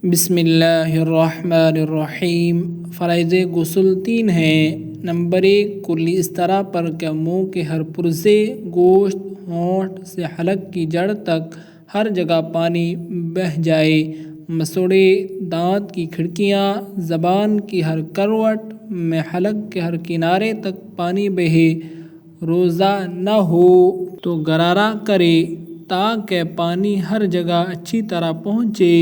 بسم اللہ الرحمن الرحیم۔ فرائض غسل 3 ہیں۔ نمبر 1، کلی اس طرح پر کہ منہ کے ہر پرزے، گوشت، ہونٹ سے حلق کی جڑ تک ہر جگہ پانی بہہ جائے۔ مسوڑے، دانت کی کھڑکیاں، زبان کی ہر کروٹ میں حلق کے ہر کنارے تک پانی بہے۔ روزہ نہ ہو تو غرارہ کرے تاکہ پانی ہر جگہ اچھی طرح پہنچے۔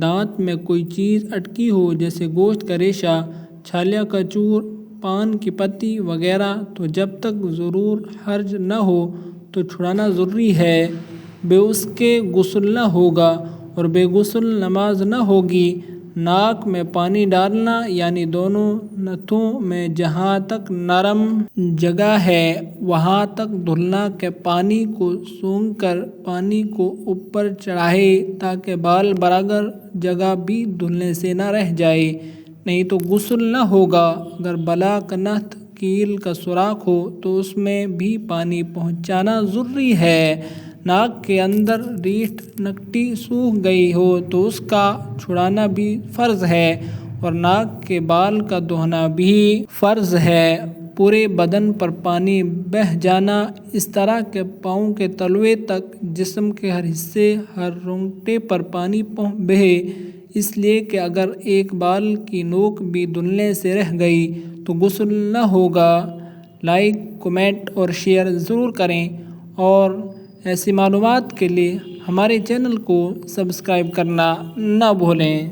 دانت میں کوئی چیز اٹکی ہو جیسے گوشت کا ریشہ، چھالیا کا چور، پان کی پتی وغیرہ تو جب تک ضرور حرج نہ ہو تو چھڑانا ضروری ہے۔ بے اس کے غسل نہ ہوگا اور بے غسل نماز نہ ہوگی۔ ناک میں پانی ڈالنا یعنی دونوں نتھوں میں جہاں تک نرم جگہ ہے وہاں تک دھلنا کہ پانی کو سونگھ کر پانی کو اوپر چڑھائے تاکہ بال برابر جگہ بھی دھلنے سے نہ رہ جائے، نہیں تو غسل نہ ہوگا۔ اگر بلا کا نتھ کیل کا سوراخ ہو تو اس میں بھی پانی پہنچانا ضروری ہے۔ ناک کے اندر ریٹھ نکٹی سوکھ گئی ہو تو اس کا چھڑانا بھی فرض ہے اور ناک کے بال کا دھونا بھی فرض ہے۔ پورے بدن پر پانی بہہ جانا اس طرح کہ پاؤں کے تلوے تک جسم کے ہر حصے، ہر رونگٹے پر پانی بہے، اس لیے کہ اگر ایک بال کی نوک بھی دھلنے سے رہ گئی تو غسل نہ ہوگا۔ لائک، کمنٹ اور شیئر ضرور کریں اور ایسی معلومات کے لیے ہمارے چینل کو سبسکرائب کرنا نہ بھولیں۔